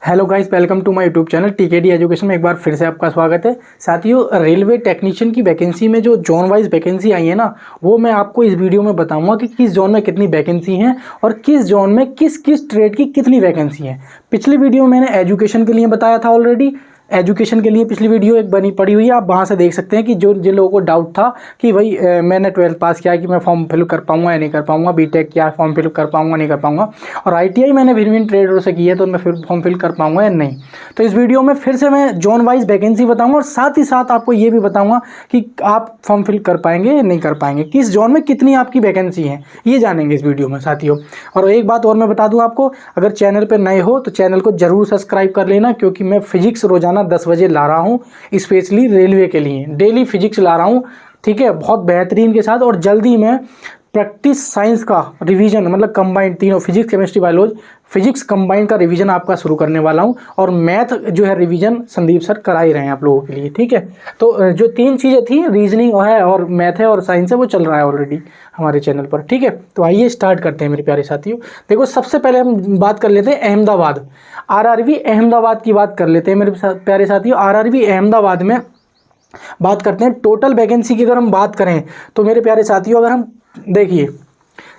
Hello guys, welcome to my YouTube channel TKD education में एक बार फिर से आपका स्वागत है। साथियों, रेलवे टेक्नीशियन की वैकेंसी में जो जोन वाइज वैकेंसी आई है ना, वो मैं आपको इस वीडियो में बताऊंगा कि किस जोन में कितनी वैकेंसी हैं और किस जोन में किस किस ट्रेड की कितनी वैकेंसी है। पिछली वीडियो मैंने एजुकेशन के लिए बताया था ऑलरेडी। एजुकेशन के लिए पिछली वीडियो एक बनी पड़ी हुई है, आप वहाँ से देख सकते हैं कि जो जिन लोगों को डाउट था कि भाई मैंने 12th पास किया है कि मैं फॉर्म फिल कर पाऊंगा या नहीं कर पाऊंगा, बीटेक किया फॉर्म फिल कर पाऊंगा नहीं कर पाऊंगा, और आईटीआई मैंने भिन्न भिन्न ट्रेडरों से की है तो मैं फिर फॉर्म फिल कर पाऊंगा या नहीं। तो इस वीडियो में फिर से मैं जोन वाइज वैकेंसी बताऊंगा और साथ ही साथ आपको ये भी बताऊंगा कि आप फॉर्म फिल कर पाएंगे या नहीं कर पाएंगे, किस जोन में कितनी आपकी वैकेंसी है, ये जानेंगे इस वीडियो में साथियों। और एक बात और मैं बता दूं आपको, अगर चैनल पर नए हो तो चैनल को जरूर सब्सक्राइब कर लेना, क्योंकि मैं फिजिक्स रोजाना 10 बजे ला रहा हूँ, स्पेशली रेलवे के लिए डेली फिजिक्स ला रहा हूँ। ठीक है, बहुत बेहतरीन के साथ। और जल्दी मैं प्रैक्टिस साइंस का रिवीजन, मतलब कंबाइंड तीनों physics chemistry biology physics combined का रिवीजन आपका शुरू करने वाला हूं। और मैथ जो है रिवीजन संदीप सर करा ही रहे हैं आप लोगों के लिए। ठीक है, तो जो तीन चीज़ें थी, रीजनिंग है और मैथ है और साइंस है, वो चल रहा है ऑलरेडी हमारे चैनल पर। ठीक है, तो आइए स्टार्ट करते हैं मेरे प्यारे साथियों। देखो, सबसे पहले हम बात कर लेते हैं अहमदाबाद, आरआरबी अहमदाबाद की बात कर लेते हैं मेरे प्यारे साथियों। आरआरबी अहमदाबाद में बात करते हैं टोटल वैकेंसी की। अगर हम बात करें तो मेरे प्यारे साथियों, अगर हम देखिए,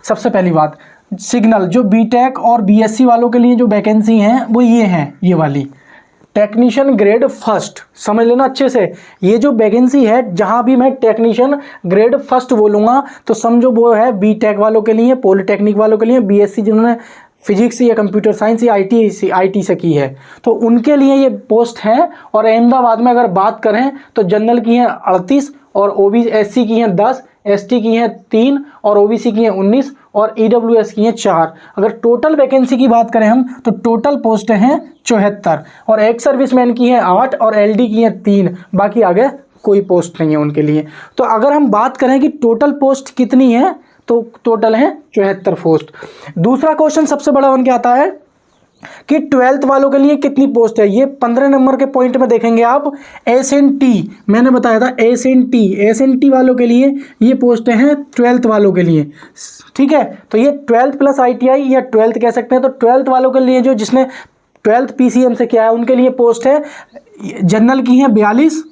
सबसे पहली बात, सिग्नल जो बीटेक और बीएससी वालों के लिए जो वैकेंसी हैं वो ये हैं, ये वाली टेक्नीशियन ग्रेड फर्स्ट, समझ लेना अच्छे से। ये जो वैकेंसी है, जहां भी मैं टेक्नीशियन ग्रेड फर्स्ट बोलूंगा तो समझो वो है बीटेक वालों के लिए, पॉलिटेक्निक वालों के लिए, बीएससी जिन्होंने फिजिक्स या कंप्यूटर साइंस या आईटी से की है, तो उनके लिए ये पोस्ट है। और अहमदाबाद में अगर बात करें तो जनरल की हैं 38 और एससी की हैं 10, एसटी की हैं 3 और ओबीसी की हैं 19 और ईडब्ल्यूएस की हैं 4। अगर टोटल वैकेंसी की बात करें हम तो टोटल पोस्ट हैं 74 और एक्स सर्विसमैन की हैं 8 और एलडी की हैं 3। बाकी आगे कोई पोस्ट नहीं है उनके लिए। तो अगर हम बात करें कि टोटल पोस्ट कितनी है तो टोटल है 74 पोस्ट। दूसरा क्वेश्चन सबसे बड़ा बन के आता है कि 12th वालों के लिए कितनी पोस्ट है। ये 15 नंबर के पॉइंट में देखेंगे आप। एसएनटी मैंने बताया था, एसएनटी वालों के लिए ये पोस्ट हैं 12th वालों के लिए। ठीक है, तो ये 12th प्लस आईटीआई या 12th कह सकते हैं। तो 12th वालों के लिए, जो जिसने 12th पीसीएम से किया है, उनके लिए पोस्ट है। जनरल की है 42,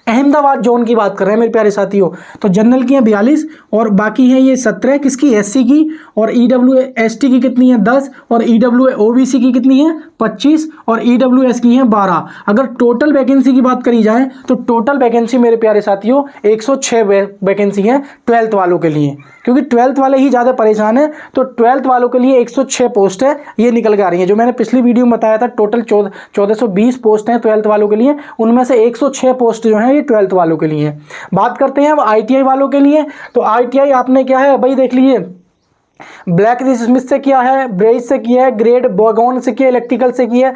अहमदाबाद जोन की बात कर रहे हैं मेरे प्यारे साथियों, तो जनरल की है 42 और बाकी है ये 17 किसकी, एससी की। और ईडब्ल्यू एसटी की कितनी है, 10 और ईडब्ल्यू ओबीसी की कितनी है, 25 और ईडब्ल्यूएस की है 12। अगर टोटल वैकेंसी की बात करी जाए तो टोटल वैकेंसी मेरे प्यारे साथियों 106 वैकेंसी है 12th वालों के लिए, क्योंकि 12th वाले ही ज़्यादा परेशान है। तो 12th वालों के लिए 106 पोस्ट है, ये निकल के आ रही है। जो मैंने पिछली वीडियो में बताया था टोटल 1420 पोस्ट हैं 12th वालों के लिए, उनमें से 106 पोस्ट जो हैं ये 12th वालों के लिए। बात करते हैं अब आईटीआई वालों के लिए। तो आईटीआई आपने क्या है भाई, देख लीजिए, ब्लैक स्मिथ से किया है, ब्रेज से किया है, ग्रेड बोगोन से किया, इलेक्ट्रिकल से किया है,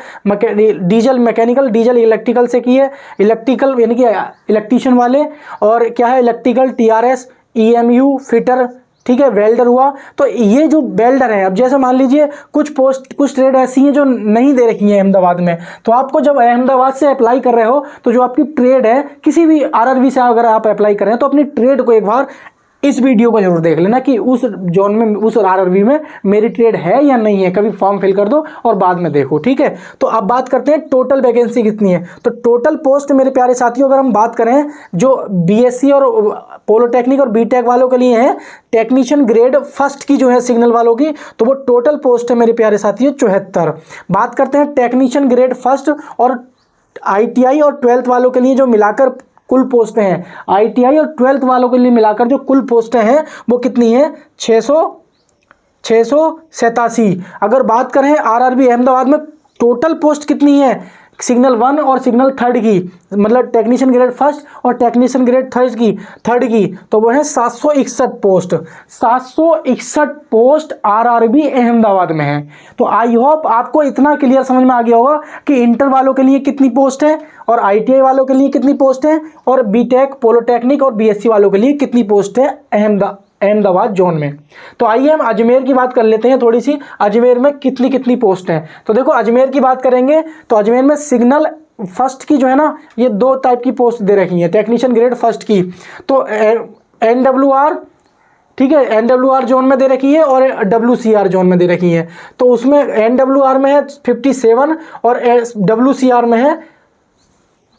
डीजल मैकेनिकल, डीजल इलेक्ट्रिकल से किया है, इलेक्ट्रिकल यानी कि इलेक्ट्रीशियन वाले, और क्या है इलेक्ट्रिकल, टीआरएस, ईएमयू, फिटर, ठीक है, वेल्डर हुआ। तो ये जो वेल्डर है, अब जैसे मान लीजिए कुछ पोस्ट, कुछ ट्रेड ऐसी हैं जो नहीं दे रखी हैं अहमदाबाद में, तो आपको जब अहमदाबाद से अप्लाई कर रहे हो तो जो आपकी ट्रेड है, किसी भी आरआरबी से अगर आप अप्लाई कर रहे हैं तो अपनी ट्रेड को एक बार इस वीडियो को जरूर देख लेना कि उस जोन में, उस आरआरबी में मेरी ट्रेड है या नहीं है। कभी फॉर्म फिल कर दो और बाद में देखो। ठीक है, तो अब बात करते हैं टोटल वैकेंसी कितनी है। तो टोटल पोस्ट मेरे प्यारे साथियों, अगर हम बात करें जो बीएससी और पॉलिटेक्निक और बीटेक वालों के लिए है, टेक्नीशियन ग्रेड फर्स्ट की जो है सिग्नल वालों की, तो वो टोटल पोस्ट है मेरे प्यारे साथियों 74। बात करते हैं टेक्नीशियन ग्रेड फर्स्ट और आईटीआई और 12th वालों के लिए जो मिलाकर कुल पोस्टें हैं, आईटीआई और 12th वालों के लिए मिलाकर जो कुल पोस्टें हैं वो कितनी है, 687। अगर बात करें आरआरबी अहमदाबाद में टोटल पोस्ट कितनी है, सिग्नल 1 और सिग्नल 3rd की, मतलब टेक्नीशियन ग्रेड फर्स्ट और टेक्नीशियन ग्रेड थर्ड की, तो वो है 761 पोस्ट। 761 पोस्ट आरआरबी अहमदाबाद में है। तो आई होप आपको इतना क्लियर समझ में आ गया होगा कि इंटर वालों के लिए कितनी पोस्ट है और आईटीआई वालों के लिए कितनी पोस्ट है और बीटेक, पॉलिटेक्निक और बीएससी वालों के लिए कितनी पोस्ट है अहमदाबाद जोन में। तो आइए हम अजमेर की बात कर लेते हैं थोड़ी सी, अजमेर में कितनी कितनी पोस्ट हैं। तो देखो, अजमेर की बात करेंगे तो अजमेर में सिग्नल फर्स्ट की जो है ना, ये 2 टाइप की पोस्ट दे रखी है टेक्नीशियन ग्रेड फर्स्ट की। तो एनडब्ल्यूआर ठीक है, NWR जोन में दे रखी है और WCR जोन में दे रखी है। तो उसमें NWR में है 57 और WCR में है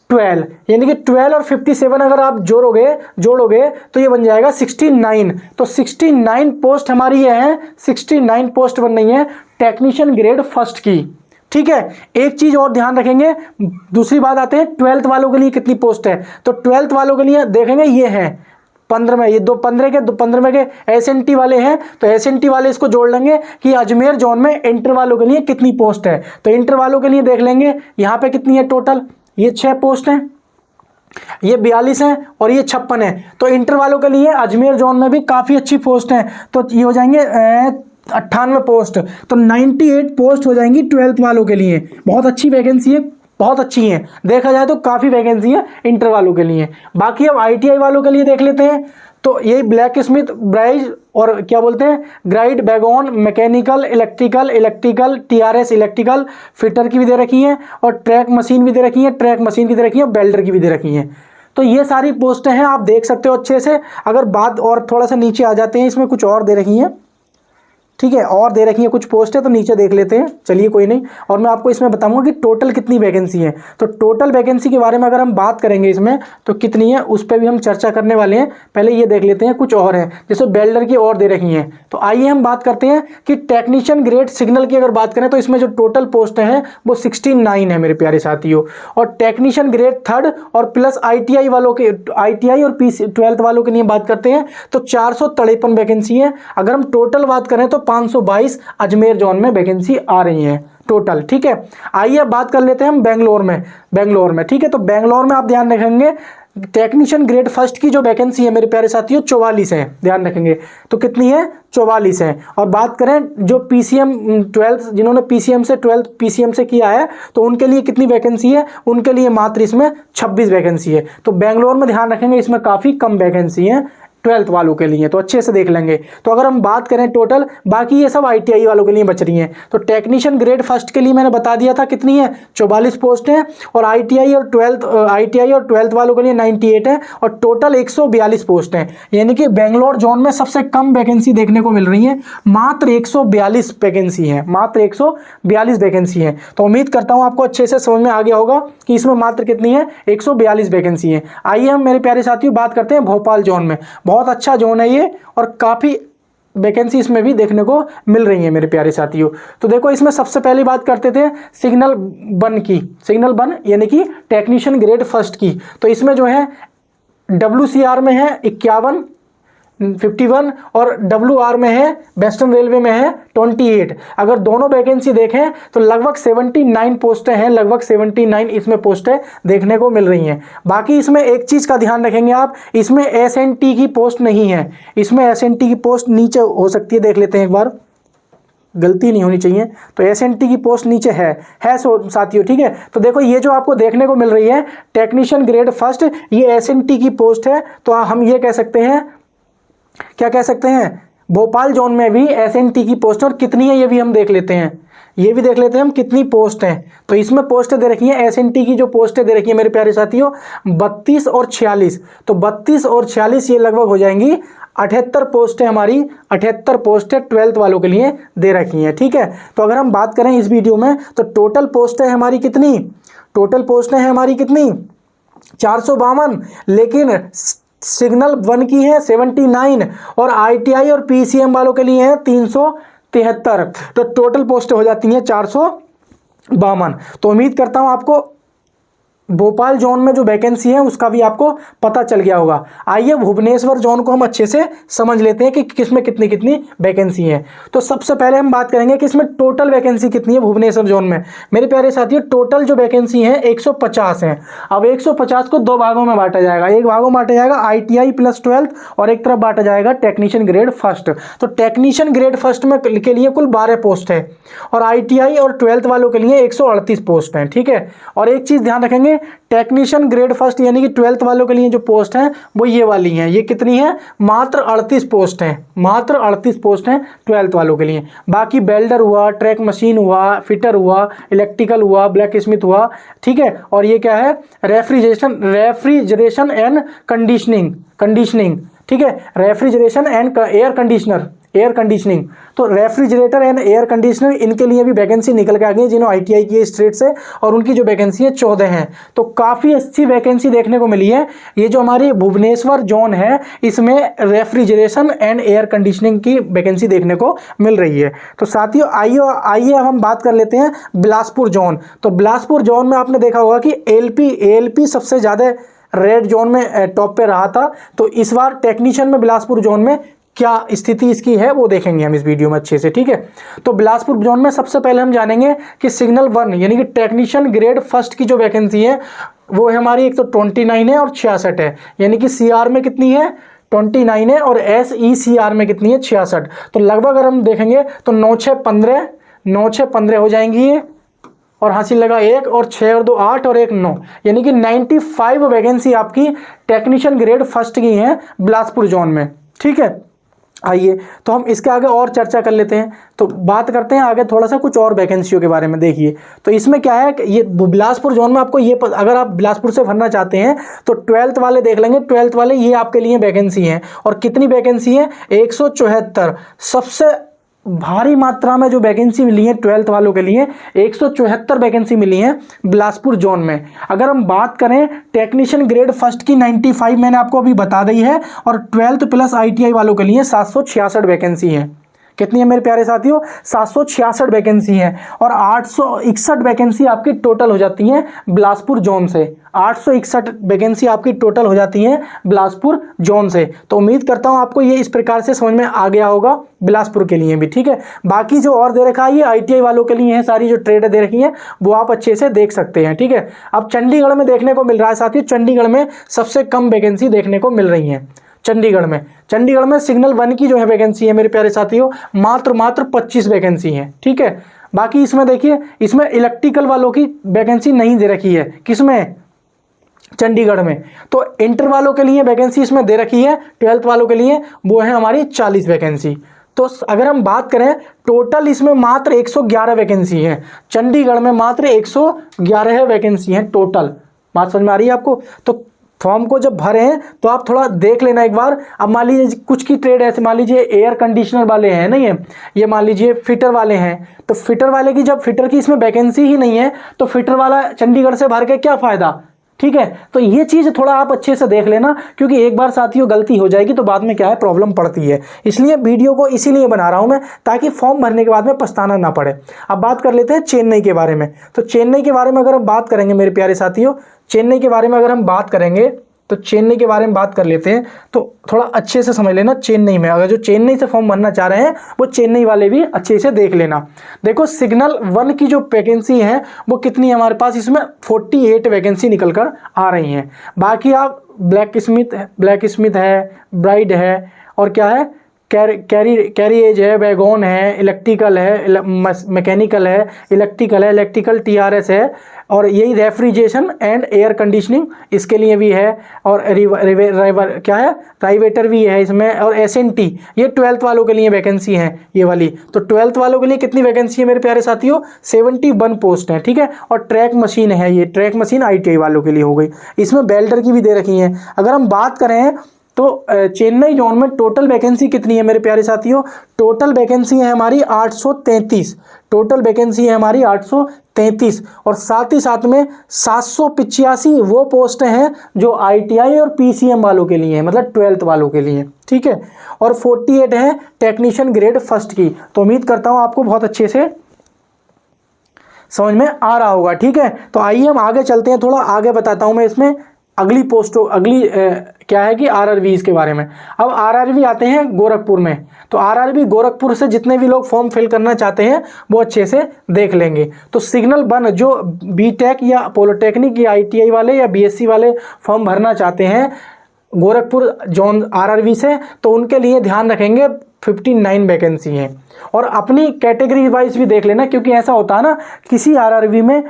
12, यानी कि 12 और 57 अगर आप जोड़ोगे तो ये बन जाएगा 69। तो 69 पोस्ट हमारी ये है, 69 पोस्ट बन रही है टेक्नीशियन ग्रेड फर्स्ट की। ठीक है, एक चीज और ध्यान रखेंगे, दूसरी बात आते हैं 12th वालों के लिए कितनी पोस्ट है। तो 12th वालों के लिए देखेंगे ये है 15 में, ये 15 के SNT वाले हैं, तो SNT वाले इसको जोड़ लेंगे कि अजमेर जोन में इंटर वालों के लिए कितनी पोस्ट है। तो इंटर वालों के लिए देख लेंगे यहाँ पे कितनी है टोटल, ये 6 पोस्ट हैं, ये 42 हैं और ये 56 है। तो इंटर वालों के लिए अजमेर जोन में भी काफ़ी अच्छी पोस्ट है, तो ये हो जाएंगे 98 पोस्ट। तो 98 पोस्ट हो जाएंगी 12th वालों के लिए। बहुत अच्छी वैकेंसी है, बहुत अच्छी है, देखा जाए तो काफ़ी वैकेंसी है इंटर वालों के लिए। बाकी अब ITI वालों के लिए देख लेते हैं। तो यही ब्लैक स्मिथ, ब्राइज और क्या बोलते हैं ग्राइड, बैगॉन, mechanical, electrical, TRS electrical, fitter की भी दे रखी है और ट्रैक मशीन भी दे रखी है, बेल्डर की भी दे रखी है। तो ये सारी पोस्टें हैं, आप देख सकते हो अच्छे से। अगर बात और थोड़ा सा नीचे आ जाते हैं, इसमें कुछ और दे रखी हैं, ठीक है, और दे रखी है कुछ पोस्ट है, तो नीचे देख लेते हैं, चलिए कोई नहीं। और मैं आपको इसमें बताऊंगा कि टोटल कितनी वैकेंसी है। तो टोटल वैकेंसी के बारे में अगर हम बात करेंगे इसमें तो कितनी है उस पर भी हम चर्चा करने वाले हैं। पहले ये देख लेते हैं, कुछ और है जैसे बेल्डर की और दे रखी हैं। तो आइए हम बात करते हैं कि टेक्नीशियन ग्रेड सिग्नल की अगर बात करें तो इसमें जो टोटल पोस्ट हैं वो 69 है मेरे प्यारे साथियों। और टेक्नीशियन ग्रेड थर्ड और प्लस ITI वालों के, ITI और 12th वालों के लिए बात करते हैं तो 453 वैकेंसी है। अगर हम टोटल बात करें तो 522 अजमेर जोन में वैकेंसी आ रही है टोटल। ठीक है, आइए बात कर लेते हैं हम बेंगलोर में। ठीक है, तो बेंगलोर में आप ध्यान रखेंगे टेक्नीशियन ग्रेड फर्स्ट की जो वैकेंसी है मेरे प्यारे साथियों 44 है, ध्यान रखेंगे। तो कितनी है 44 है। और बात करें जो PCM 12 जिन्होंने PCM से 12 PCM से किया है तो उनके लिए कितनी वैकेंसी है, उनके लिए मात्र इसमें 26 वैकेंसी है। तो बेंगलोर में ध्यान रखेंगे इसमें काफ़ी कम वैकेंसी है 12th वालों के लिए, तो अच्छे से देख लेंगे। तो अगर हम बात करें टोटल, बाकी ये सब ITI वालों के लिए बच रही हैं। तो टेक्नीशियन ग्रेड फर्स्ट के लिए मैंने बता दिया था कितनी है 44 पोस्ट हैं, और ITI और 12th वालों के लिए 98 है और टोटल 142 पोस्ट हैं। यानी कि बेंगलोर जोन में सबसे कम वैकेंसी देखने को मिल रही है, मात्र 142 वैकेंसी है, मात्र 142 वैकेंसी है। तो उम्मीद करता हूँ आपको अच्छे से समझ में आ गया होगा कि इसमें मात्र कितनी है 142 वैकेंसी है। आइए हम मेरे प्यारे साथियों बात करते हैं भोपाल जोन में। बहुत अच्छा जोन है ये और काफ़ी वैकेंसी इसमें भी देखने को मिल रही है मेरे प्यारे साथियों। तो देखो इसमें सबसे पहली बात करते थे सिग्नल वन यानी कि टेक्नीशियन ग्रेड फर्स्ट की। तो इसमें जो है WCR में है 51 और WR में है, वेस्टर्न रेलवे में है 28। अगर दोनों वैकेंसी देखें तो लगभग 79 पोस्टें हैं, लगभग 79 इसमें पोस्टें देखने को मिल रही हैं। बाकी इसमें एक चीज़ का ध्यान रखेंगे आप, इसमें SNT की पोस्ट नहीं है, इसमें SNT की पोस्ट नीचे हो सकती है, देख लेते हैं एक बार, गलती नहीं होनी चाहिए। तो SNT की पोस्ट नीचे है साथियों। ठीक है, तो देखो ये जो आपको देखने को मिल रही है टेक्नीशियन ग्रेड फर्स्ट, ये SNT की पोस्ट है। तो हम ये कह सकते हैं, क्या कह सकते हैं, भोपाल जोन में भी SNT की पोस्ट और कितनी है ये भी हम देख लेते हैं, ये भी देख लेते हैं हम कितनी पोस्ट हैं। तो इसमें पोस्टें दे रखी हैं, SNT की जो पोस्टें दे रखी हैं मेरे प्यारे साथियों 32 और 46। तो 32 और 46 ये लगभग हो जाएंगी 78 पोस्टें, हमारी 78 पोस्टें 12th वालों के लिए दे रखी हैं। ठीक है, तो अगर हम बात करें इस वीडियो में तो टोटल पोस्टें हमारी कितनी, 452, लेकिन सिग्नल वन की है 79 और ITI और PCM वालों के लिए है 373। तो टोटल पोस्टें हो जाती हैं 452। तो उम्मीद करता हूं आपको भोपाल जोन में जो वैकेंसी है उसका भी आपको पता चल गया होगा। आइए भुवनेश्वर जोन को हम अच्छे से समझ लेते हैं कि किसमें कितनी कितनी वैकेंसी है। तो सबसे पहले हम बात करेंगे कि इसमें टोटल वैकेंसी कितनी है भुवनेश्वर जोन में। मेरे प्यारे साथियों टोटल जो वैकेंसी है 150 है। अब 150 को दो भागों में बांटा जाएगा, एक भागों में बांटा जाएगा ITI प्लस 12th और एक तरफ बांटा जाएगा टेक्नीशियन ग्रेड फर्स्ट। तो टेक्नीशियन ग्रेड फर्स्ट में के लिए कुल 12 पोस्ट है और ITI और 12th वालों के लिए 138 पोस्ट हैं। ठीक है, और एक चीज़ ध्यान रखेंगे टेक्नीशियन ग्रेड फर्स्ट यानी कि 12th वालों के लिए जो पोस्ट हैं वो ये वाली हैं। ये कितनी है, मात्र 38 पोस्ट हैं, मात्र 38 पोस्ट हैं 12th वालों के लिए। बाकी बेल्डर हुआ, ट्रैक मशीन हुआ, फिटर हुआ, इलेक्ट्रिकल हुआ, ब्लैक स्मिथ हुआ। ठीक है, और ये क्या है, रेफ्रिजरेशन एंड कंडीशनिंग। ठीक है। रेफ्रिजरेशन एंड एयर कंडीशनिंग, तो रेफ्रिजरेटर एंड एयर कंडीशनर इनके लिए भी वैकेंसी निकल के आ गई है जिन्होंने ITI की है स्ट्रेट से, और उनकी जो वैकेंसी है 14 हैं। तो काफ़ी अच्छी वैकेंसी देखने को मिली है। ये जो हमारी भुवनेश्वर जोन है इसमें रेफ्रिजरेशन एंड एयर कंडीशनिंग की वैकेंसी देखने को मिल रही है। तो साथियों आइए अब हम बात कर लेते हैं बिलासपुर जोन। तो बिलासपुर जोन में आपने देखा होगा कि ALP सबसे ज़्यादा रेड जोन में टॉप पे रहा था। तो इस बार टेक्नीशियन में बिलासपुर जोन में क्या स्थिति इसकी है वो देखेंगे हम इस वीडियो में अच्छे से, ठीक है। तो बिलासपुर जोन में सबसे पहले हम जानेंगे कि सिग्नल 1 यानी कि टेक्नीशियन ग्रेड फर्स्ट की जो वैकेंसी है वो है हमारी एक तो 29 है और 66 है, यानी कि CR में कितनी है 29 है और SECR में कितनी है 66। तो लगभग अगर हम देखेंगे तो 9-6-15 हो जाएंगी ये, और हासिल लगा 1 और 6 और 2 8 और 1 9, यानी कि 95 वैकेंसी आपकी टेक्नीशियन ग्रेड फर्स्ट की है बिलासपुर जोन में, ठीक है। आइए तो हम इसके आगे और चर्चा कर लेते हैं। तो बात करते हैं आगे थोड़ा सा कुछ और वैकेंसियों के बारे में। देखिए तो इसमें क्या है कि ये बिलासपुर जोन में आपको ये अगर आप बिलासपुर से भरना चाहते हैं तो 12th वाले देख लेंगे। 12th वाले ये आपके लिए वैकेंसी है, और कितनी वैकेंसी है 174। सबसे भारी मात्रा में जो वैकेंसी मिली है 12th वालों के लिए 174 वैकेंसी मिली है बिलासपुर जोन में। अगर हम बात करें टेक्नीशियन ग्रेड फर्स्ट की 95 मैंने आपको अभी बता दी है, और 12th प्लस ITI वालों के लिए 766 वैकेंसी है। कितनी है मेरे प्यारे साथियों 766 वैकेंसी है, और 861 वैकेंसी आपकी टोटल हो जाती है बिलासपुर जोन से। 861 वैकेंसी आपकी टोटल हो जाती है बिलासपुर जोन से। तो उम्मीद करता हूं आपको ये इस प्रकार से समझ में आ गया होगा बिलासपुर के लिए भी, ठीक है। बाकी जो और दे रखा है ये ITI वालों के लिए है, सारी जो ट्रेड दे रखी है वो आप अच्छे से देख सकते हैं, ठीक है। अब चंडीगढ़ में देखने को मिल रहा है साथियों, चंडीगढ़ में सबसे कम वैकेंसी देखने को मिल रही है। चंडीगढ़ में सिग्नल 1 की जो है वैकेंसी है मेरे प्यारे साथियों मात्र 25 वैकेंसी है, ठीक है। बाकी इसमें देखिए इसमें इलेक्ट्रिकल वालों की वैकेंसी नहीं दे रखी है, किसमें चंडीगढ़ में। तो इंटर वालों के लिए वैकेंसी इसमें दे रखी है, 12th वालों के लिए वो है हमारी 40 वैकेंसी। तो अगर हम बात करें टोटल इसमें मात्र 111 वैकेंसी है, चंडीगढ़ में मात्र 111 वैकेंसी है टोटल। बात समझ में आ रही है आपको। तो फॉर्म को जब भरे हैं तो आप थोड़ा देख लेना एक बार। अब मान लीजिए कुछ की ट्रेड ऐसे, मान लीजिए एयर कंडीशनर वाले हैं नहीं है, ये मान लीजिए फिटर वाले हैं, तो फिटर वाले की जब फिटर की इसमें वैकेंसी ही नहीं है तो फिटर वाला चंडीगढ़ से भर के क्या फ़ायदा, ठीक है। तो ये चीज़ थोड़ा आप अच्छे से देख लेना, क्योंकि एक बार साथियों गलती हो जाएगी तो बाद में क्या है प्रॉब्लम पड़ती है। इसलिए वीडियो को इसीलिए बना रहा हूँ मैं, ताकि फॉर्म भरने के बाद में पछताना ना पड़े। अब बात कर लेते हैं चेन्नई के बारे में। तो चेन्नई के बारे में अगर हम बात करेंगे मेरे प्यारे साथियों, चेन्नई के बारे में अगर हम बात करेंगे तो चेन्नई के बारे में बात कर लेते हैं। तो थोड़ा अच्छे से समझ लेना, चेन्नई में अगर जो चेन्नई से फॉर्म भरना चाह रहे हैं वो चेन्नई वाले भी अच्छे से देख लेना। देखो सिग्नल 1 की जो वैकेंसी है वो कितनी है हमारे पास, इसमें 48 वैकेंसी निकल कर आ रही हैं। बाकी आप ब्लैक स्मिथ है, ब्राइड है, और क्या है कैरिएज है, वैगॉन है, इलेक्ट्रिकल है, मैकेनिकल है, इलेक्ट्रिकल TRS है, और यही रेफ्रिजरेशन एंड एयर कंडीशनिंग इसके लिए भी है, और क्या है राइवेटर भी है इसमें, और SNT ये 12th वालों के लिए वैकेंसी है ये वाली। तो 12th वालों के लिए कितनी वैकेंसी है मेरे प्यारे साथियों 71 पोस्ट है, ठीक है। और ट्रैक मशीन है, ये ट्रैक मशीन ITI वालों के लिए हो गई। इसमें बेल्डर की भी दे रखी है। अगर हम बात करें तो चेन्नई जोन में टोटल वैकेंसी कितनी है मेरे प्यारे साथियों, टोटल वैकेंसी है हमारी 833, टोटल वैकेंसी है हमारी 833, और साथ ही साथ में 785 वो पोस्ट हैं जो ITI और PCM वालों के लिए हैं, मतलब 12th वालों के लिए, ठीक है। और 48 है टेक्नीशियन ग्रेड फर्स्ट की। तो उम्मीद करता हूँ आपको बहुत अच्छे से समझ में आ रहा होगा, ठीक है। तो आइए हम आगे चलते हैं, थोड़ा आगे बताता हूँ मैं इसमें अगली पोस्टों क्या है कि RRBs के बारे में। अब RRB आते हैं गोरखपुर में। तो RRB गोरखपुर से जितने भी लोग फॉर्म फिल करना चाहते हैं वो अच्छे से देख लेंगे। तो सिग्नल 1 जो BTech या पॉलिटेक्निक या ITI वाले या BSc वाले फॉर्म भरना चाहते हैं गोरखपुर जोन RRB से, तो उनके लिए ध्यान रखेंगे 59 वैकेंसी हैं। और अपनी कैटेगरी वाइज भी देख लेना, क्योंकि ऐसा होता है ना किसी RRB में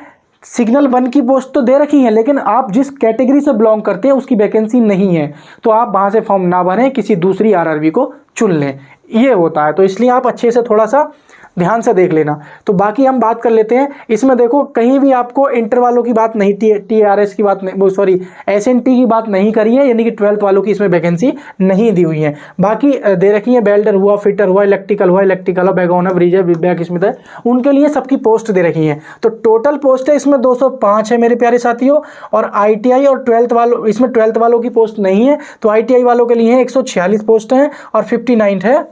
सिग्नल 1 की पोस्ट तो दे रखी है, लेकिन आप जिस कैटेगरी से बिलोंग करते हैं उसकी वैकेंसी नहीं है, तो आप वहाँ से फॉर्म ना भरें, किसी दूसरी RRB को चुन लें, ये होता है। तो इसलिए आप अच्छे से थोड़ा सा ध्यान से देख लेना। तो बाकी हम बात कर लेते हैं इसमें। देखो कहीं भी आपको इंटर वालों की बात नहीं, TRS की बात नहीं, सॉरी SNT की बात नहीं करी है, यानी कि 12th वालों की इसमें वैकेंसी नहीं दी हुई है। बाकी दे रखी है वेल्डर हुआ, फिटर हुआ, इलेक्ट्रिकल हुआ, बैगोनर, ब्रिजर, बैक स्मिथ है, उनके लिए सबकी पोस्ट दे रखी है। तो टोटल पोस्ट है इसमें 205 है मेरे प्यारे साथियों। और ITI और 12th वालों, इसमें 12th वालों की पोस्ट नहीं है, तो ITI वालों के लिए 146 पोस्ट हैं और 59 है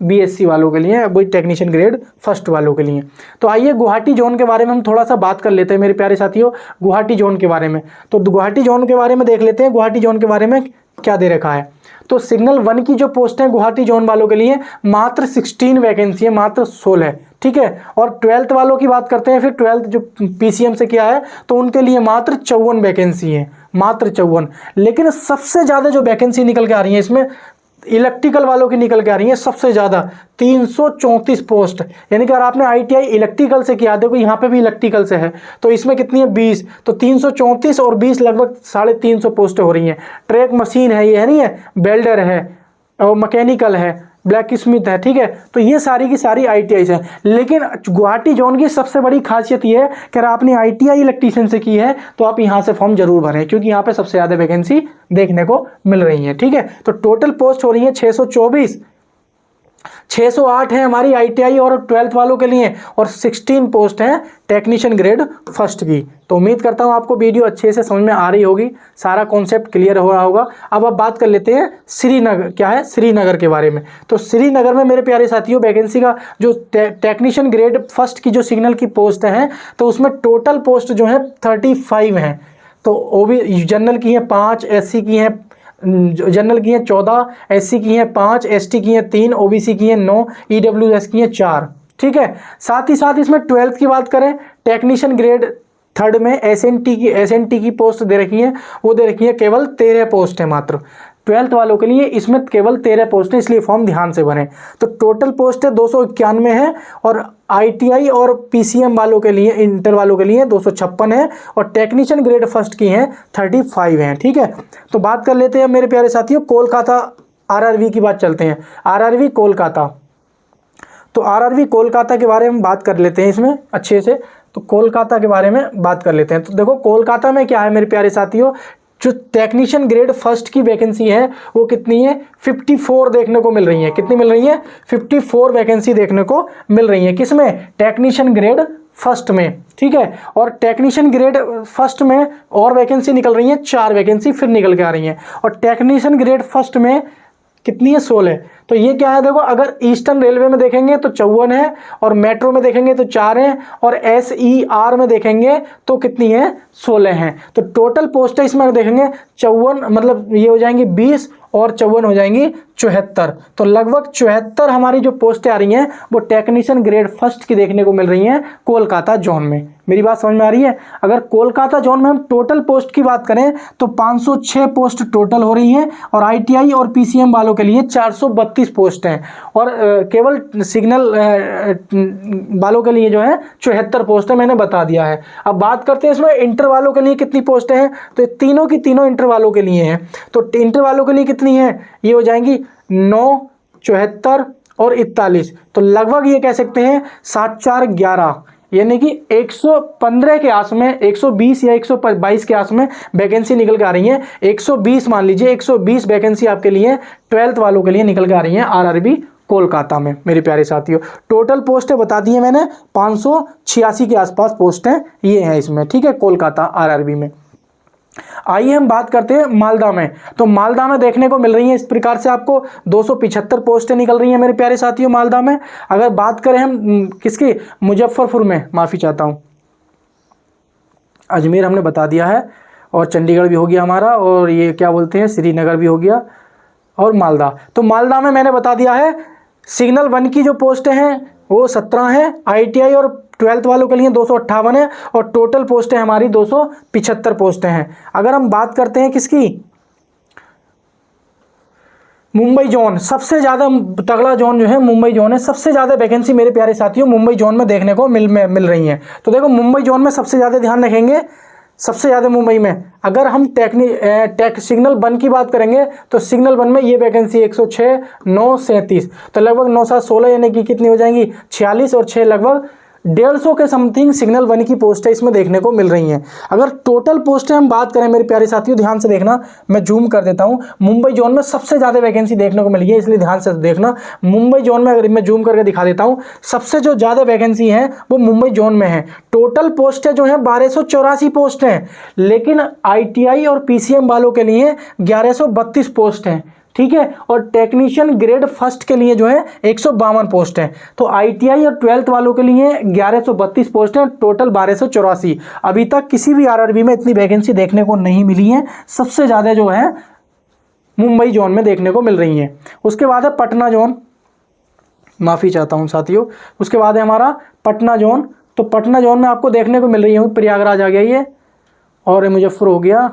BSc वालों के लिए, वही टेक्नीशियन ग्रेड फर्स्ट वालों के लिए। तो आइए गुवाहाटी जोन के बारे में हम थोड़ा सा बात कर लेते हैं मेरे प्यारे साथियों, गुवाहाटी जोन के बारे में। तो गुवाहाटी जोन के बारे में देख लेते हैं, गुवाहाटी जोन के बारे में क्या दे रखा है। तो सिग्नल 1 की जो पोस्ट है गुवाहाटी जोन वालों के लिए मात्र 16 वैकेंसी है, मात्र 16, ठीक है। और 12th वालों की बात करते हैं, फिर 12th जो PCM से किया है तो उनके लिए मात्र 54 वैकेंसी है, मात्र 54। लेकिन सबसे ज़्यादा जो वैकेंसी निकल के आ रही है इसमें इलेक्ट्रिकल वालों की निकल के आ रही है सबसे ज़्यादा, 334 पोस्ट। यानी कि अगर आपने ITI इलेक्ट्रिकल से किया, देखो यहाँ पे भी इलेक्ट्रिकल से है, तो इसमें कितनी है 20, तो 334 और 20 लगभग 350 पोस्ट हो रही हैं। ट्रैक मशीन है, ये है नहीं है, वेल्डर है और मैकेनिकल है, ब्लैक स्मिथ है, ठीक है। तो ये सारी की सारी ITI है। लेकिन गुवाहाटी जोन की सबसे बड़ी खासियत ये है कि अगर आपने ITI इलेक्ट्रीशियन से की है तो आप यहाँ से फॉर्म जरूर भरें, क्योंकि यहाँ पे सबसे ज़्यादा वैकेंसी देखने को मिल रही है, ठीक है। तो टोटल पोस्ट हो रही है 624, 608 है हमारी ITI और 12th वालों के लिए, और 16 पोस्ट हैं टेक्नीशियन ग्रेड फर्स्ट की। तो उम्मीद करता हूं आपको वीडियो अच्छे से समझ में आ रही होगी, सारा कॉन्सेप्ट क्लियर हो रहा होगा। अब बात कर लेते हैं श्रीनगर, क्या है श्रीनगर के बारे में। तो श्रीनगर में मेरे प्यारे साथियों वैकेंसी का जो टेक्नीशियन ग्रेड फर्स्ट की जो सिग्नल की पोस्ट है, तो उसमें टोटल पोस्ट जो है 35 हैं। तो OBC जनरल की है 5, SC की है, जनरल की है 14, SC की है 5, ST की है 3, OBC की है 9, EWS की है 4, ठीक है। साथ ही साथ इसमें 12th की बात करें, टेक्नीशियन ग्रेड थर्ड में SNT की पोस्ट दे रखी है, वो दे रखी है केवल 13 पोस्ट है मात्र 12th वालों के लिए, इसमें केवल 13 पोस्ट है, इसलिए फॉर्म ध्यान से भरें। तो टोटल पोस्ट है 291 है, और ITI और PCM वालों के लिए, इंटर वालों के लिए 256 है, और टेक्नीशियन ग्रेड फर्स्ट की हैं 35 हैं, ठीक है। तो बात कर लेते हैं मेरे प्यारे साथियों कोलकाता RRB की बात, चलते हैं RRB कोलकाता। तो RRB कोलकाता के बारे में बात कर लेते हैं इसमें अच्छे से। तो कोलकाता के बारे में बात कर लेते हैं। तो देखो कोलकाता में क्या है मेरे प्यारे साथियों, जो टेक्नीशियन ग्रेड फर्स्ट की वैकेंसी है वो कितनी है, 54 देखने को मिल रही है। कितनी मिल रही है, 54 वैकेंसी देखने को मिल रही है। किसमें, टेक्नीशियन ग्रेड फर्स्ट में, ठीक है। और टेक्नीशियन ग्रेड फर्स्ट में और वैकेंसी निकल रही है, 4 वैकेंसी फिर निकल के आ रही हैं। और टेक्नीशियन ग्रेड फर्स्ट में कितनी है, 16। तो ये क्या है, देखो अगर ईस्टर्न रेलवे में देखेंगे तो 54 है, और मेट्रो में देखेंगे तो 4 है, और SER में देखेंगे तो कितनी है, 16 हैं। तो टोटल पोस्ट है इसमें देखेंगे 54, मतलब ये हो जाएंगी 20 और 54 हो जाएंगी 74। तो लगभग 74 हमारी जो पोस्टें आ रही हैं वो टेक्नीशियन ग्रेड फर्स्ट की देखने को मिल रही हैं कोलकाता जोन में। मेरी बात समझ में आ रही है। अगर कोलकाता जोन में हम टोटल पोस्ट की बात करें तो 506 पोस्ट टोटल हो रही हैं, और ITI और PCM वालों के लिए 432 पोस्ट हैं, और केवल सिग्नल वालों के लिए जो है 74 पोस्ट है, मैंने बता दिया है। अब बात करते हैं इसमें इंटर वालों के लिए कितनी पोस्टें हैं। तो तीनों की तीनों इंटर वालों के लिए हैं। तो इंटर वालों के लिए कितनी है, ये हो जाएंगी 9, 74 और 41। तो लगभग ये कह सकते हैं 7, 4, 11, यानी कि 115 के आस में, 120 या 122 के आस में वैकेंसी निकल के आ रही है। 120 मान लीजिए, 120 वैकेंसी आपके लिए 12th वालों के लिए निकल के आ रही है RRB कोलकाता में। मेरे प्यारे साथियों टोटल पोस्टें बता दी है मैंने, 586 के आसपास पोस्टें ये हैं इसमें, ठीक है, कोलकाता RRB में। आइए हम बात करते हैं मालदा में। तो मालदा में देखने को मिल रही है इस प्रकार से आपको 275 पोस्टें निकल रही हैं मेरे प्यारे साथियों मालदा में। अगर बात करें हम किसकी, मुजफ्फरपुर में, माफ़ी चाहता हूँ, अजमेर हमने बता दिया है, और चंडीगढ़ भी हो गया हमारा, और ये क्या बोलते हैं श्रीनगर भी हो गया, और मालदा। तो मालदा में मैंने बता दिया है सिग्नल 1 की जो पोस्टें हैं वो 17 हैं, ITI और 12th वालों के लिए 258 है, और टोटल पोस्टें हमारी 275 पोस्टें हैं। अगर हम बात करते हैं किसकी, मुंबई जोन, सबसे ज़्यादा तगड़ा जोन जो है मुंबई जोन है। सबसे ज़्यादा वैकेंसी मेरे प्यारे साथियों मुंबई जोन में देखने को मिल रही है। तो देखो मुंबई जोन में सबसे ज़्यादा ध्यान रखेंगे सबसे ज़्यादा मुंबई में। अगर हम सिग्नल 1 की बात करेंगे तो सिग्नल 1 में ये वैकेंसी 106, 9 37, तो लगभग 9 7 16 यानी कि कितनी हो जाएंगी 46 और 6 लगभग 150 के समथिंग सिग्नल 1 की पोस्टें इसमें देखने को मिल रही हैं। अगर टोटल पोस्टें हम बात करें मेरे प्यारे साथियों, ध्यान से देखना, मैं जूम कर देता हूं। मुंबई जोन में सबसे ज़्यादा वैकेंसी देखने को मिली है, इसलिए ध्यान से देखना। मुंबई जोन में अगर मैं जूम करके दिखा देता हूं, सबसे जो ज़्यादा वैकेंसी है वो मुंबई जोन में है। टोटल पोस्टें जो है 1284 पोस्ट हैं, लेकिन ITI और PCM वालों के लिए 1132 पोस्ट हैं, ठीक है। और टेक्नीशियन ग्रेड फर्स्ट के लिए जो है 152 पोस्ट हैं। तो ITI और 12th वालों के लिए 1132 पोस्ट हैं, टोटल 1284। अभी तक किसी भी RRB में इतनी वैकेंसी देखने को नहीं मिली है। सबसे ज़्यादा जो है मुंबई जोन में देखने को मिल रही है। उसके बाद है पटना जोन, माफ़ी चाहता हूँ साथियों। उसके बाद है हमारा पटना जोन। तो पटना जोन में आपको देखने को मिल रही है, प्रयागराज आ गया ये, और मुजफ्फर हो गया,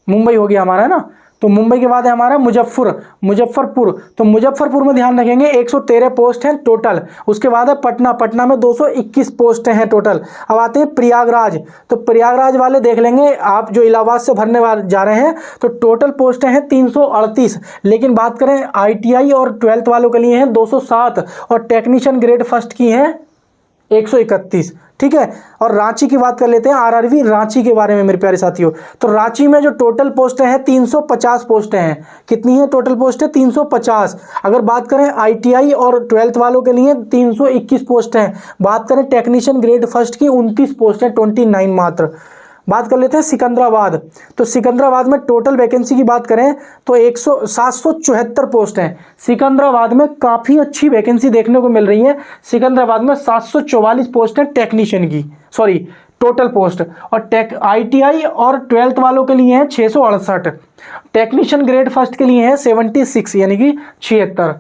मुंबई हो गया हमारा, है ना। तो मुंबई के बाद है हमारा मुजफ्फरपुर। तो मुजफ्फरपुर में ध्यान रखेंगे 113 पोस्ट हैं टोटल। उसके बाद है पटना में 221 पोस्ट हैं टोटल। अब आते हैं प्रयागराज। तो प्रयागराज वाले देख लेंगे आप, जो इलाहाबाद से भरने जा रहे हैं, तो टोटल पोस्टें हैं 338, लेकिन बात करें ITI और 12th वालों के लिए हैं 207, और टेक्नीशियन ग्रेड फर्स्ट की है 131, ठीक है। और रांची की बात कर लेते हैं, RRB रांची के बारे में मेरे प्यारे साथियों। तो रांची में जो टोटल पोस्टें हैं 350 पोस्टें हैं। कितनी है टोटल पोस्टें? 350। अगर बात करें ITI और 12th वालों के लिए 321 पोस्ट हैं। बात करें टेक्नीशियन ग्रेड फर्स्ट की 29 पोस्ट हैं, 29 मात्र। बात कर लेते हैं सिकंदराबाद। तो सिकंदराबाद में टोटल वैकेंसी की बात करें तो 774 पोस्ट हैं। सिकंदराबाद में काफ़ी अच्छी वैकेंसी देखने को मिल रही है। सिकंदराबाद में 744 पोस्ट है टेक्नीशियन की, सॉरी टोटल पोस्ट। और ITI और 12th वालों के लिए है 668, टेक्नीशियन ग्रेड फर्स्ट के लिए है 76 यानी कि 76।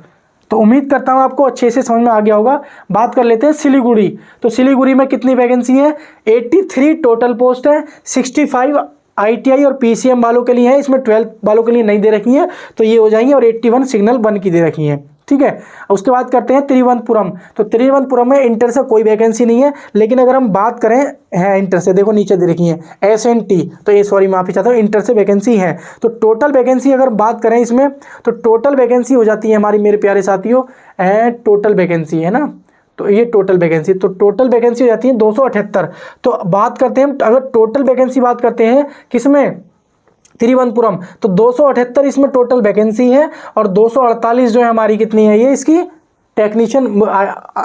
तो उम्मीद करता हूँ आपको अच्छे से समझ में आ गया होगा। बात कर लेते हैं सिलीगुड़ी। तो सिलीगुड़ी में कितनी वैकेंसी है? 83 टोटल पोस्ट है, 65 ITI और PCM वालों के लिए है, इसमें 12th वालों के लिए नहीं दे रखी है, तो ये हो जाएंगे, और 81 सिग्नल 1 की दे रखी है, ठीक है। उसके बाद करते हैं तिरुवनंतपुरम। तो तिरुवनंतपुरम में इंटर से कोई वैकेंसी नहीं है, लेकिन अगर हम बात करें है इंटर से, देखो नीचे दे रखी है SNT, तो ये सॉरी माफी चाहता हूँ, इंटर से वैकेंसी है। तो टोटल वैकेंसी अगर बात करें इसमें, तो टोटल वैकेंसी हो जाती है हमारी मेरे प्यारे साथियों, टोटल वैकेंसी है ना, तो ये टोटल वैकेंसी, तो टोटल वैकेंसी हो जाती है 278। तो बात करते हैं, अगर टोटल वैकेंसी बात करते हैं किसमें? तिरुवनंतपुरम, तो 278 इसमें टोटल वैकेंसी है, और 248 जो है हमारी कितनी है ये इसकी टेक्नीशियन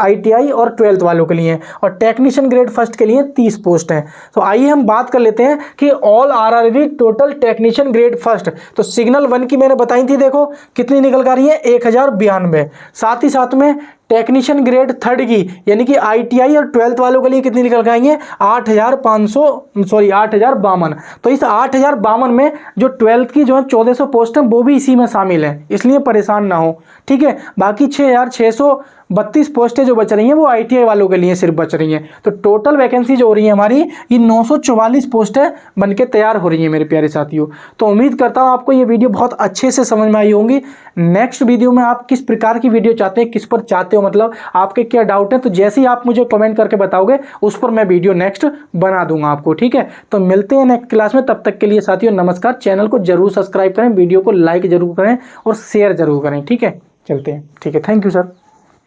ITI और 12th वालों के लिए है, और टेक्नीशियन ग्रेड फर्स्ट के लिए 30 पोस्ट हैं। तो आइए हम बात कर लेते हैं कि all RRB total technician grade first. तो सिग्नल 1 की मैंने बताई थी, देखो कितनी निकल कर रही है 1092। साथ ही साथ में टेक्नीशियन ग्रेड थर्ड की यानी कि ITI और 12th वालों के लिए कितनी निकल के आएंगे 8052। तो इस 8052 में जो 12th की जो है 1400 पोस्ट है वो भी इसी में शामिल है, इसलिए परेशान ना हो, ठीक है। बाकी 6632 पोस्टें जो बच रही हैं वो ITI वालों के लिए सिर्फ बच रही हैं। तो टोटल वैकेंसी जो हो रही है हमारी ये 944 पोस्टें बनके तैयार हो रही हैं मेरे प्यारे साथियों। तो उम्मीद करता हूँ आपको ये वीडियो बहुत अच्छे से समझ में आई होंगी। नेक्स्ट वीडियो में आप किस प्रकार की वीडियो चाहते हैं, किस पर चाहते हो, मतलब आपके क्या डाउट है, तो जैसे ही आप मुझे कमेंट करके बताओगे उस पर मैं वीडियो नेक्स्ट बना दूंगा आपको, ठीक है। तो मिलते हैं नेक्स्ट क्लास में, तब तक के लिए साथियों नमस्कार। चैनल को जरूर सब्सक्राइब करें, वीडियो को लाइक जरूर करें और शेयर जरूर करें, ठीक है। चलते हैं, ठीक है, थैंक यू सर।